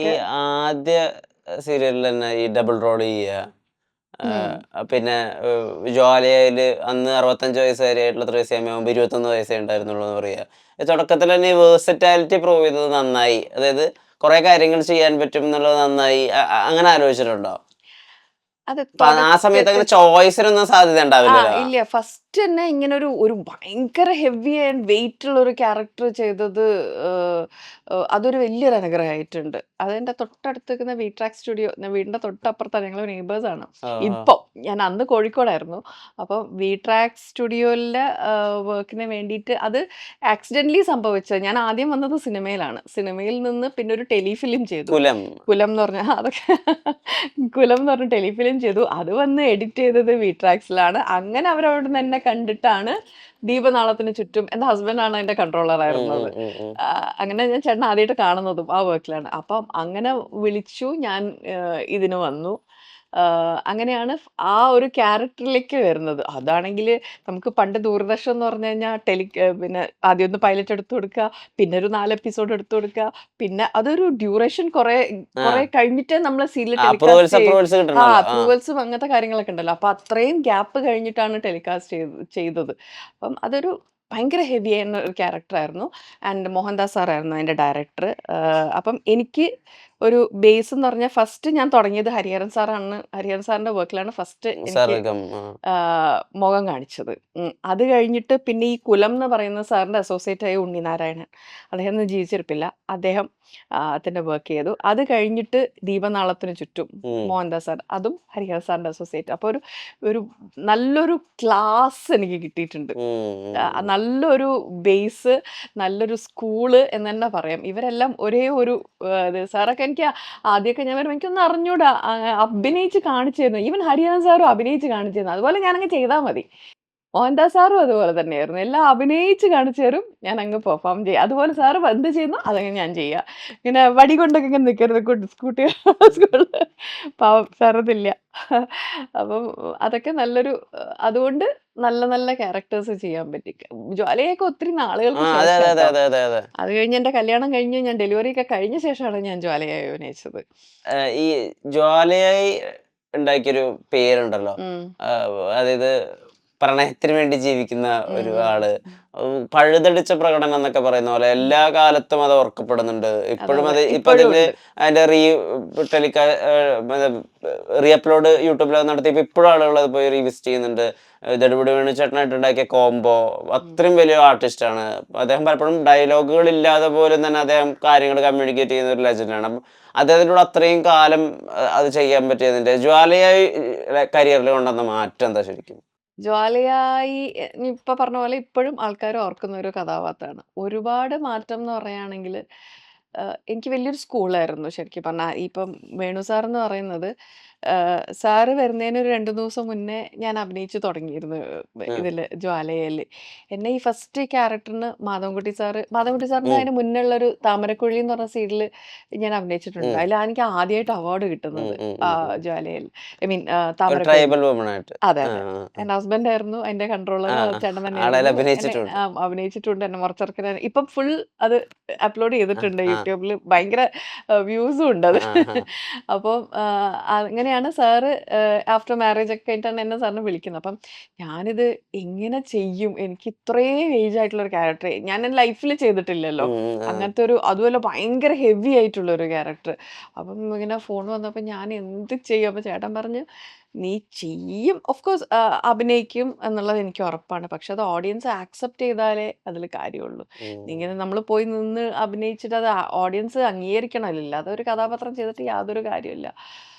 ഈ ആദ്യ സീരിയലിൽ തന്നെ ഈ ഡബിൾ റോൾ ചെയ്യുക, പിന്നെ ജ്വാലയില് അന്ന് 65 വയസ്സുകാരിയായിട്ടുള്ള ത്രേസ്യാമ്മയാകുമ്പോൾ 21 വയസ്സേ ഉണ്ടായിരുന്നുള്ളൂ എന്ന് പറയുക. തുടക്കത്തിൽ തന്നെ ഈ വേഴ്സറ്റാലിറ്റി പ്രൂവ് ചെയ്തത് നന്നായി. അതായത് കുറെ കാര്യങ്ങൾ ചെയ്യാൻ പറ്റും എന്നുള്ളത് നന്നായി. അങ്ങനെ ആലോചിച്ചിട്ടുണ്ടോ? അത് ആ സമയത്ത് അങ്ങനെ ചോയ്സിനൊന്നും സാധ്യത ഉണ്ടാവില്ലല്ലോ. ഇല്ല. ഫസ്റ്റ് തന്നെ ഇങ്ങനെ ഒരു ഭയങ്കര ഹെവി ആൻഡ് വെയിറ്റ് ഉള്ള ഒരു ക്യാരക്ടർ ചെയ്തത് അതൊരു വലിയൊരു അനുഗ്രഹമായിട്ടുണ്ട്. അതെന്റെ തൊട്ടടുത്ത് നിൽക്കുന്ന വീട്രാക്ക് സ്റ്റുഡിയോ, വീടിന്റെ തൊട്ടപ്പുറത്താണ്, ഞങ്ങൾ നെയ്ബേഴ്സ് ആണ്. ഇപ്പം ഞാൻ അന്ന് കോഴിക്കോടായിരുന്നു. അപ്പോൾ വീട്രാക്ക് സ്റ്റുഡിയോയിലെ വർക്കിന് വേണ്ടിയിട്ട് അത് ആക്സിഡന്റലി സംഭവിച്ചത്. ഞാൻ ആദ്യം വന്നത് സിനിമയിലാണ്. സിനിമയിൽ നിന്ന് പിന്നെ ഒരു ടെലിഫിലിം ചെയ്തു. കുലം എന്ന് പറഞ്ഞ അതൊക്കെ കുലം എന്ന് പറഞ്ഞ ടെലിഫിലിം ചെയ്തു. അത് വന്ന് എഡിറ്റ് ചെയ്തത് വീട്രാക്സിലാണ്. അങ്ങനെ അവരവിടെ നിന്ന് എന്നെ കണ്ടിട്ടാണ് ദീപനാളത്തിന് ചുറ്റും, എൻ്റെ ഹസ്ബൻഡാണ് അതിന്റെ കൺട്രോളർ ആയിരുന്നത്. അങ്ങനെ ഞാൻ ചേട്ടൻ ആദ്യമായിട്ട് കാണുന്നതും ആ വർക്കിലാണ്. അപ്പം അങ്ങനെ വിളിച്ചു, ഞാൻ ഇതിന് വന്നു. അങ്ങനെയാണ് ആ ഒരു ക്യാരക്ടറിലേക്ക് വരുന്നത്. അതാണെങ്കിൽ നമുക്ക് പണ്ട് ദൂരദർശൻ എന്ന് പറഞ്ഞു കഴിഞ്ഞാൽ പിന്നെ ആദ്യം ഒന്ന് പൈലറ്റ് എടുത്തു കൊടുക്കുക, പിന്നെ ഒരു 4 എപ്പിസോഡ് എടുത്തു കൊടുക്കുക, പിന്നെ അതൊരു ഡ്യൂറേഷൻ കുറെ കഴിഞ്ഞിട്ട് നമ്മൾ സീരിയൽ ടെലികാസ്റ്റ് അപ്രൂവൽസും അങ്ങനത്തെ കാര്യങ്ങളൊക്കെ ഉണ്ടല്ലോ. അപ്പൊ അത്രയും ഗ്യാപ്പ് കഴിഞ്ഞിട്ടാണ് ടെലികാസ്റ്റ് ചെയ്തത്. അപ്പം അതൊരു ഭയങ്കര ഹെവി ആയിരുന്ന ഒരു ക്യാരക്ടറായിരുന്നു. ആൻഡ് മോഹൻദാസ് സാറായിരുന്നു അതിന്റെ ഡയറക്ടർ. അപ്പം എനിക്ക് ഒരു ബേസ് എന്ന് പറഞ്ഞാൽ ഫസ്റ്റ് ഞാൻ തുടങ്ങിയത് ഹരിഹരൻ സാറാണ്. ഹരിഹരൻ സാറിന്റെ വർക്കിലാണ് ഫസ്റ്റ് എനിക്ക് മുഖം കാണിച്ചത്. അത് കഴിഞ്ഞിട്ട് പിന്നെ ഈ കുലം എന്ന് പറയുന്ന സാറിന്റെ അസോസിയേറ്റ് ആയ ഉണ്ണിനാരായണൻ, അദ്ദേഹം ഒന്നും ജീവിച്ചിരിപ്പില്ല, അദ്ദേഹം അതിന്റെ വർക്ക് ചെയ്തു. അത് കഴിഞ്ഞിട്ട് ദീപനാളത്തിന് ചുറ്റും മോഹൻദാസ് സാർ, അതും ഹരിഹരൻ സാറിന്റെ അസോസിയേറ്റ്. അപ്പൊ ഒരു നല്ലൊരു ക്ലാസ് എനിക്ക് കിട്ടിയിട്ടുണ്ട്. നല്ലൊരു ബേസ്, നല്ലൊരു സ്കൂള് എന്ന് തന്നെ പറയാം. ഇവരെല്ലാം ഒരേ ഒരു സാറൊക്കെ എനിക്ക് ആദ്യമൊക്കെ ഞാൻ വരുമ്പോൾ എനിക്കൊന്നും അറിഞ്ഞൂടാ, അഭിനയിച്ച് കാണിച്ചു തരുന്നു. ഈവൻ ഹരിഹരൻ സാറും അഭിനയിച്ച് കാണിച്ചു തരുന്നു. അതുപോലെ ഞാനങ്ങ് ചെയ്താൽ മതി. മോഹൻദാസ് സാറും അതുപോലെ തന്നെയായിരുന്നു. എല്ലാം അഭിനയിച്ച് കാണിച്ചു തരും, ഞാൻ അങ്ങ് പെർഫോം ചെയ്യും. അതുപോലെ സാറ് എന്ത് ചെയ്യുന്നു അതങ്ങ് ഞാൻ ചെയ്യുക. ഇങ്ങനെ വടി കൊണ്ടൊക്കെ ഇങ്ങനെ നിൽക്കരുത് സ്കൂട്ടി സ്കൂളിൽ, പാവം സാറതില്ല. അപ്പം അതൊക്കെ നല്ലൊരു, അതുകൊണ്ട് നല്ല നല്ല ക്യാരക്ടേഴ്സ് ചെയ്യാൻ പറ്റി. ജ്വാലയൊക്കെ ഒത്തിരി നാളുകൾക്ക് ശേഷം, അത് കഴിഞ്ഞ് എന്റെ കല്യാണം കഴിഞ്ഞ് ഞാൻ ഡെലിവറി ഒക്കെ കഴിഞ്ഞ ശേഷമാണ് ഞാൻ ജ്വാലയായി അഭിനയിച്ചത്. ഈ ജ്വാലയായി ഉണ്ടാക്കിയൊരു പേരുണ്ടല്ലോ, അതായത് പ്രണയത്തിന് വേണ്ടി ജീവിക്കുന്ന ഒരു ആള്, പഴുതടിച്ച പ്രകടനം എന്നൊക്കെ പറയുന്ന പോലെ എല്ലാ കാലത്തും അത് ഓർക്കപ്പെടുന്നുണ്ട്. ഇപ്പോഴും അത് ഇപ്പൊ അതിന്റെ റീ അപ്ലോഡ് യൂട്യൂബിൽ നടത്തിയപ്പോ ഇപ്പോഴും ആളുകൾ അത് പോയി റീവിസിറ്റ് ചെയ്യുന്നുണ്ട്. നെടുമുടി വേണുചേട്ടനായിട്ട് ഉണ്ടാക്കിയ കോംബോ അത്രയും വലിയ ആർട്ടിസ്റ്റ് ആണ് അദ്ദേഹം. പലപ്പോഴും ഡയലോഗുകൾ ഇല്ലാതെ പോലും തന്നെ അദ്ദേഹം കാര്യങ്ങൾ കമ്മ്യൂണിക്കേറ്റ് ചെയ്യുന്ന ഒരു ലെജൻഡാണ്. അപ്പം അദ്ദേഹത്തിനോട് അത്രയും കാലം അത് ചെയ്യാൻ പറ്റിയതിന്റെ ജ്വാലയായി കരിയറിൽ കൊണ്ടുവന്ന മാറ്റം എന്താ ശരിക്കും? ജ്വാലയായി ഇപ്പൊ പറഞ്ഞ പോലെ ഇപ്പോഴും ആൾക്കാർ ഓർക്കുന്ന ഒരു കഥാപാത്രമാണ്. ഒരുപാട് മാറ്റം എന്ന് പറയുകയാണെങ്കിൽ എനിക്ക് വലിയൊരു സ്കൂളായിരുന്നു ശരിക്കും പറഞ്ഞാൽ. ഇപ്പം വേണു സാർ എന്ന് പറയുന്നത്, സാറ് വരുന്നതിന് ഒരു 2 ദിവസം മുന്നേ ഞാൻ അഭിനയിച്ചു തുടങ്ങിയിരുന്നു ഇതില് ജ്വാലയില്. എന്നെ ഈ ഫസ്റ്റ് ക്യാരക്ടറിന് മാധവൻകുട്ടി സാറിന് അതിന് മുന്നുള്ളൊരു താമരക്കുഴി എന്ന് പറഞ്ഞ സീരിയല് ഞാൻ അഭിനയിച്ചിട്ടുണ്ട്. അതിലാണ് എനിക്ക് ആദ്യമായിട്ട് അവാർഡ് കിട്ടുന്നത് ജ്വാലയിൽ. I mean Thamarakkuzhi. അതെ, എന്റെ ഹസ്ബൻഡ് ആയിരുന്നു അതിന്റെ കൺട്രോളർ. ചേട്ടൻ തന്നെയായിരുന്നു. അഭിനയിച്ചിട്ടുണ്ട്. എന്നെ മുറച്ചെറുക്കൻ ഇപ്പം ഫുൾ അത് അപ്ലോഡ് ചെയ്തിട്ടുണ്ട് യൂട്യൂബിൽ. ഭയങ്കര വ്യൂസും ഉണ്ട് അത്. അപ്പം അങ്ങനെയാണ് സാറ് ആഫ്റ്റർ മാരേജ് ഒക്കെ കഴിഞ്ഞിട്ടാണ് എന്നെ സാറിന് വിളിക്കുന്നത്. അപ്പം ഞാനിത് എങ്ങനെ ചെയ്യും, എനിക്ക് ഇത്രയും ഏജ് ആയിട്ടുള്ള ഒരു ക്യാരക്ടർ ഞാൻ എൻ്റെ ലൈഫിൽ ചെയ്തിട്ടില്ലല്ലോ. അങ്ങനത്തെ ഒരു, അതുപോലെ ഭയങ്കര ഹെവി ആയിട്ടുള്ള ഒരു ക്യാരക്ടർ. അപ്പം ഇങ്ങനെ ഫോൺ വന്നപ്പോൾ ഞാൻ എന്ത് ചെയ്യും? അപ്പം ചേട്ടൻ പറഞ്ഞ്, നീ ചെയ്യും, ഓഫ് കോഴ്സ് അഭിനയിക്കും എന്നുള്ളത് എനിക്ക് ഉറപ്പാണ്. പക്ഷെ അത് ഓഡിയൻസ് ആക്സെപ്റ്റ് ചെയ്താലേ അതിൽ കാര്യമുള്ളൂ. ഇങ്ങനെ നമ്മൾ പോയി നിന്ന് അഭിനയിച്ചിട്ട് അത് ഓഡിയൻസ് അംഗീകരിക്കണമല്ലോ. അതൊരു കഥാപാത്രം ചെയ്തിട്ട് യാതൊരു കാര്യമില്ല.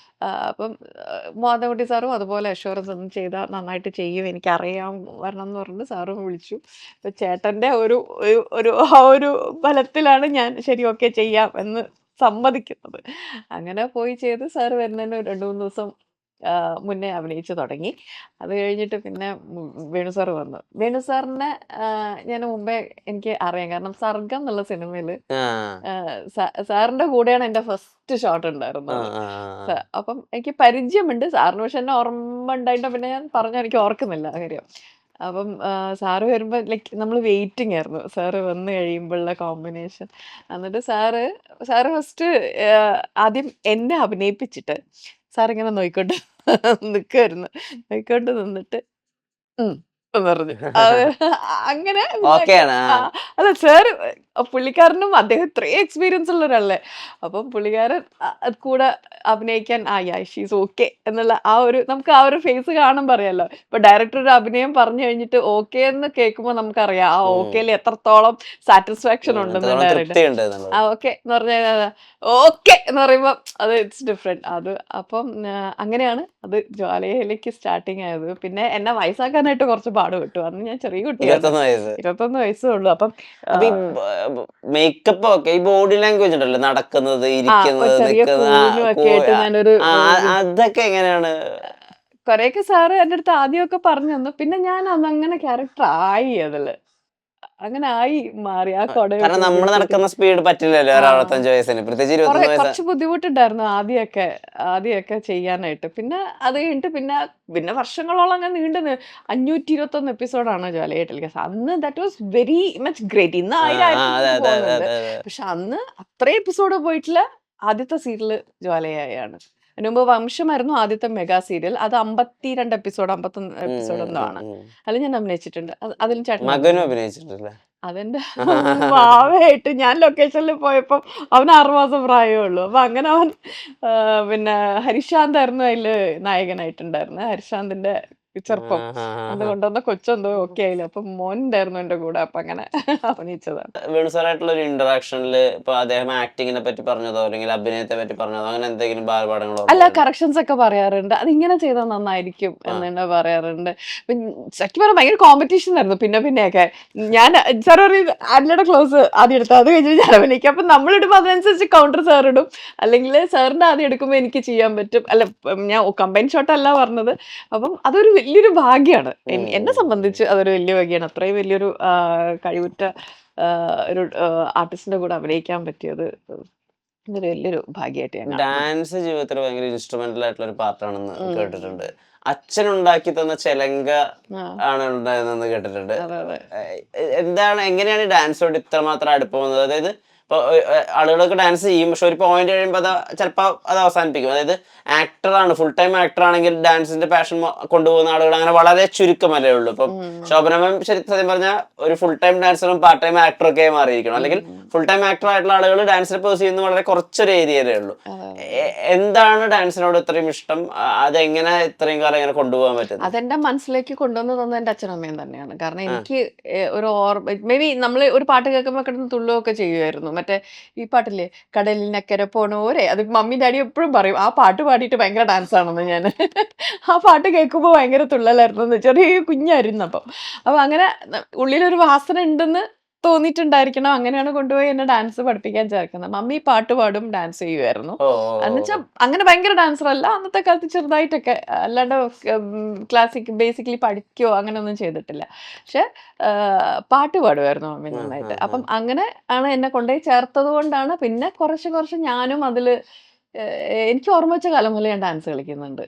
അപ്പം മാധവൻകുട്ടി സാറും അതുപോലെ അഷ്വറൻസ് ഒന്നും ചെയ്താൽ നന്നായിട്ട് ചെയ്യും, എനിക്കറിയാം, വരണം എന്ന് പറഞ്ഞിട്ട് സാറും വിളിച്ചു. അപ്പം ചേട്ടൻ്റെ ആ ഒരു ബലത്തിലാണ് ഞാൻ ശരി ഓക്കെ ചെയ്യാം എന്ന് സമ്മതിക്കുന്നത്. അങ്ങനെ പോയി ചെയ്ത് സാറ് വരുന്നതിന് 2-3 ദിവസം മുന്നേ അഭിനയിച്ചു തുടങ്ങി. അത് കഴിഞ്ഞിട്ട് പിന്നെ വേണു സാറ് വന്നു. വേണു സാറിനെ ഞാൻ മുമ്പേ എനിക്ക് അറിയാം. കാരണം സർഗം എന്നുള്ള സിനിമയിൽ സാറിന്റെ കൂടെയാണ് എൻ്റെ ഫസ്റ്റ് ഷോട്ട് ഉണ്ടായിരുന്നത്. അപ്പം എനിക്ക് പരിചയമുണ്ട് സാറിന്. പക്ഷെ എന്നെ ഓർമ്മ ഉണ്ടായിട്ട് പിന്നെ ഞാൻ പറഞ്ഞു, എനിക്ക് ഓർക്കുന്നില്ല കാര്യം. അപ്പം സാറ് വരുമ്പോ ലൈക്ക് നമ്മൾ വെയിറ്റിംഗ് ആയിരുന്നു സാറ് വന്നു കഴിയുമ്പോഴുള്ള കോമ്പിനേഷൻ. എന്നിട്ട് സാറ് ഫസ്റ്റ് ആദ്യം എന്നെ അഭിനയിപ്പിച്ചിട്ട് സാറിങ്ങനെ നോക്കിക്കൊണ്ട് നിൽക്കുമായിരുന്നു. നോക്കിക്കൊണ്ട് നിന്നിട്ട് എന്ന് പറഞ്ഞു. അങ്ങനെ പിന്നെ ഓക്കെയാണ്. ആ അല്ല സാർ പുള്ളിക്കാരനും അദ്ദേഹം ഇത്രയും എക്സ്പീരിയൻസ് ഉള്ള ഒരാളല്ലേ. അപ്പം പുള്ളിക്കാരൻ അത് കൂടെ അഭിനയിക്കാൻ യാ ഷീസ് ഓക്കെ എന്നുള്ള നമുക്ക് ആ ഒരു ഫേസ് കാണുമ്പോ അറിയാലോ. ഇപ്പൊ ഡയറക്ടർ ഒരു അഭിനയം പറഞ്ഞു കഴിഞ്ഞിട്ട് ഓക്കെ എന്ന് കേൾക്കുമ്പോ നമുക്കറിയാം ആ ഓക്കേല് എത്രത്തോളം സാറ്റിസ്ഫാക്ഷൻ ഉണ്ടെന്ന് എത്രത്തോളം ഡയറക്ടർ. തൃപ്തിയുണ്ട് എന്നുള്ളത്. ഓക്കെ എന്ന് പറഞ്ഞാൽ ഓക്കെ എന്ന് പറയുമ്പോ അത് ഇറ്റ്സ് ഡിഫറെന്റ്. അപ്പം അങ്ങനെയാണ് അത് ജ്വാലയിലേക്ക് സ്റ്റാർട്ടിങ് ആയത്. പിന്നെ എന്നെ വയസ്സാക്കാനായിട്ട് കുറച്ച് പാടുപെട്ടു. അന്ന് ഞാൻ ചെറിയ കുട്ടിയാണ്. 21 വയസ്സ്. 21 വയസ്സേ ഉള്ളൂ. അപ്പം അപ്പൊ ഈ മേക്കപ്പ് ഒക്കെ ഈ ബോഡി ലാംഗ്വേജ് ഉണ്ടല്ലോ, നടക്കുന്നത്, ഒരു ഇരിക്കുന്നത്, ചെറിയ നിക്കുന്നത്, കൂനും ഒക്കെ ആയിട്ട് ഞാനൊരു അതൊക്കെ എങ്ങനെയാണ്? കൊറേയൊക്കെ സാറ് എൻ്റെ അടുത്ത് ആദ്യമൊക്കെ പറഞ്ഞു തന്നു. പിന്നെ ഞാൻ അതങ്ങനെ ക്യാരക്ടർ ആയി അതില്. അങ്ങനെ ആയി മാറി. ആ കാരണം കൊടയൊക്കെ നമ്മൾ പിടിച്ചിട്ട്. നടക്കുന്ന സ്പീഡ് പറ്റില്ലല്ലോ ആ. ഒരു 65 വയസ്സിന്, പ്രത്യേകിച്ച് 21 വയസ്സ്. കുറച്ച് ബുദ്ധിമുട്ടുണ്ടായിരുന്നു ആദ്യമൊക്കെ ചെയ്യാനായിട്ട്. പിന്നെ അത് കഴിഞ്ഞിട്ട് പിന്നെ വർഷങ്ങളോളം അങ്ങനെ 521 എപ്പിസോഡാണ് ജ്വാലയായിട്ടുള്ള കേസ്. അന്ന് that was very much great. ഇന്ന് ആ, 1000 ആ, അതെ, ആയിരത്തിന് അതെ, അതെ, പോകുന്നുണ്ട്. അതെ, അതെ. പക്ഷെ അന്ന് അത്രയും എപ്പിസോഡ് പോയിട്ടുള്ള ആദ്യത്തെ സീരിയല് ജ്വാലയായാണ്. അതിന് മുമ്പ് വംശമായിരുന്നു ആദ്യത്തെ മെഗാ സീരിയൽ. അത് 52 എപ്പിസോഡ് 51 ഉം, എപ്പിസോഡ് ഉം, എന്തോ ഉം, ആണ്. ഉം. അതിൽ ഞാൻ അഭിനയിച്ചിട്ടുണ്ട്. അതിലും ചേട്ടൻ മകനും അഭിനയിച്ചിട്ടുണ്ട്. അഭിനയിച്ചിട്ടില്ലേ? അതെന്റെ വാവയായിട്ട് ഞാൻ ലൊക്കേഷനിൽ പോയപ്പം അവന് 6 മാസം പ്രായമേ ഉള്ളൂ. അപ്പൊ അങ്ങനെ അവൻ പിന്നെ ഹരിശാന്ത് ആയിരുന്നു അതില് നായകനായിട്ടുണ്ടായിരുന്നത്. ഹരിശാന്തിന്റെ ചെറുപ്പം അന്ന് കൊണ്ടുവന്ന കൊച്ചെന്തോ ഓക്കെ ആയില്ല. അപ്പൊ മോൻ ഉണ്ടായിരുന്നു എന്റെ കൂടെ. അപ്പൊ അങ്ങനെ അഭിനയിച്ചതാണ്. വേണു സാറായിട്ടുള്ള ഒരു ഇന്ററാക്ഷനിൽ ഇപ്പൊ അദ്ദേഹം ആക്ടിങ്ങിനെ പറ്റി പറഞ്ഞതോ അല്ലെങ്കിൽ അഭിനയത്തെ പറ്റി പറഞ്ഞതോ അങ്ങനെ എന്തെങ്കിലും ബാലപാഠങ്ങളോ അല്ല ഒക്കെ ഉണ്ടോ? കറക്ഷൻസ് ഒക്കെ പറയാറുണ്ട്. അതിങ്ങനെ ചെയ്താൽ നന്നായിരിക്കും ആ. എന്ന് തന്നെ പറയാറുണ്ട്. സത്യം പറഞ്ഞാൽ ഭയങ്കര കോമ്പറ്റീഷൻ ആയിരുന്നു പിന്നെയൊക്കെ. ഞാൻ സാർ പറയും ആരുടെ ക്ലോസ് ആദ്യം എടുത്തു, അത് കഴിഞ്ഞിട്ട് ഞാൻ അഭിനയിക്കും. അപ്പൊ നമ്മളിടുമ്പോൾ അതിനനുസരിച്ച് കൗണ്ടർ സാർ ഇടും. അല്ലെങ്കിൽ സാറിന്റെ ആദ്യം എടുക്കുമ്പോൾ എനിക്ക് ചെയ്യാൻ പറ്റും. അല്ല ഞാൻ കമ്പൈൻ ഷോട്ട് അല്ല പറഞ്ഞത്. അപ്പം അതൊരു വലിയൊരു ഭാഗ്യമാണ്. എന്നെ സംബന്ധിച്ച് അതൊരു വലിയ ഭാഗ്യമാണ്. അത്രയും വലിയൊരു കഴിവുറ്റ ഒരു ആർട്ടിസ്റ്റിന്റെ കൂടെ അഭിനയിക്കാൻ പറ്റിയത് ഇതൊരു വലിയൊരു ഭാഗ്യമായിട്ട് ഞാൻ കാണുന്നു. ഡാൻസ് ജീവിതത്തിൽ ഭയങ്കര ഇൻസ്ട്രുമെന്റൽ ആയിട്ടുള്ള ഒരു പാർട്ടാണെന്ന് ഉം. കേട്ടിട്ടുണ്ട്. അച്ഛൻ ഉണ്ടാക്കി തന്ന ചെലങ്ക ആ, ആണ് ഉണ്ടായതെന്ന് കേട്ടിട്ടുണ്ട്. അതെ അതെ. എങ്ങനെയാണ് ഡാൻസോട് ഇത്രമാത്രം അടുപ്പം വന്നത്? അതായത് ഇപ്പൊ ആളുകളൊക്കെ ഡാൻസ് ചെയ്യും, പക്ഷെ ഒരു പോയിന്റ് കഴിയുമ്പോൾ ചിലപ്പോൾ അത് അവസാനിപ്പിക്കും. അതായത് ആക്ടറാണ്, ഫുൾ ടൈം ആക്ടർ ആണെങ്കിൽ ഡാൻസിന്റെ പാഷൻ കൊണ്ടുപോകുന്ന ആളുകൾ അങ്ങനെ വളരെ ചുരുക്കമല്ലേ ഉള്ളൂ. ഇപ്പം ശോഭന മാം സത്യം പറഞ്ഞാൽ ഒരു ഫുൾ ടൈം ഡാൻസറും പാർട്ട് ടൈം ആക്ടറും ഒക്കെ മാറിയിരിക്കണം. അല്ലെങ്കിൽ ഫുൾ ടൈം ആക്ടർ ആയിട്ടുള്ള ആളുകൾ ഡാൻസിനെ പേഴ്സ് ചെയ്യുന്ന വളരെ കുറച്ചൊരു ഏരിയയിലേ ഉള്ളൂ. എന്താണ് ഡാൻസിനോട് ഇത്രയും ഇഷ്ടം? അതെങ്ങനെ ഇത്രയും കാലം ഇങ്ങനെ കൊണ്ടുപോകാൻ പറ്റുന്നത്? അതെന്റെ മനസ്സിലേക്ക് കൊണ്ടുവന്ന് തന്നത് എന്റെ അച്ഛനും അമ്മയും തന്നെയാണ്. കാരണം എനിക്ക് ഒരു ഓർമ്മ മേ ബി നമ്മൾ ഒരു പാട്ട് കേൾക്കുമ്പോൾ കിടന്ന് തുള്ളുകയൊക്കെ ചെയ്യുമായിരുന്നു. മറ്റേ ഈ പാട്ടില്ലേ കടലിനക്കരെ പോണോരെ, അത് മമ്മി ഡാഡി എപ്പോഴും പറയും ആ പാട്ട് പാടിയിട്ട് ഭയങ്കര ഡാൻസ് ആണെന്ന്. ഞാൻ ആ പാട്ട് കേൾക്കുമ്പോൾ ഭയങ്കര തുള്ളലായിരുന്നു. ചെറിയ കുഞ്ഞായിരുന്നു അപ്പം. അപ്പൊ അങ്ങനെ ഉള്ളിലൊരു വാസന ഉണ്ടെന്ന് തോന്നിയിട്ടുണ്ടായിരിക്കണം. അങ്ങനെയാണ് കൊണ്ടുപോയി എന്നെ ഡാൻസ് പഠിപ്പിക്കാൻ ചേർക്കുന്നത്. മമ്മി പാട്ട് പാടും ഡാൻസ് ചെയ്യുമായിരുന്നു. ഓ, എന്നുവെച്ചാൽ അങ്ങനെ ഭയങ്കര ഡാൻസർ അല്ല. അന്നത്തെ കാലത്ത് ചെറുതായിട്ടൊക്കെ, അല്ലാണ്ട് ക്ലാസിക് ബേസിക്കലി പഠിക്കുകയോ അങ്ങനെയൊന്നും ചെയ്തിട്ടില്ല. പക്ഷെ പാട്ട് പാടുമായിരുന്നു മമ്മി നന്നായിട്ട്. അപ്പം അങ്ങനെ ആണ് എന്നെ കൊണ്ടുപോയി ചേർത്തത് കൊണ്ടാണ് പിന്നെ കുറച്ച് കുറച്ച് ഞാനും അതിൽ എനിക്ക് ഓർമ്മ വെച്ച കാലം മുതലേ ഞാൻ ഡാൻസ് കളിക്കുന്നുണ്ട്.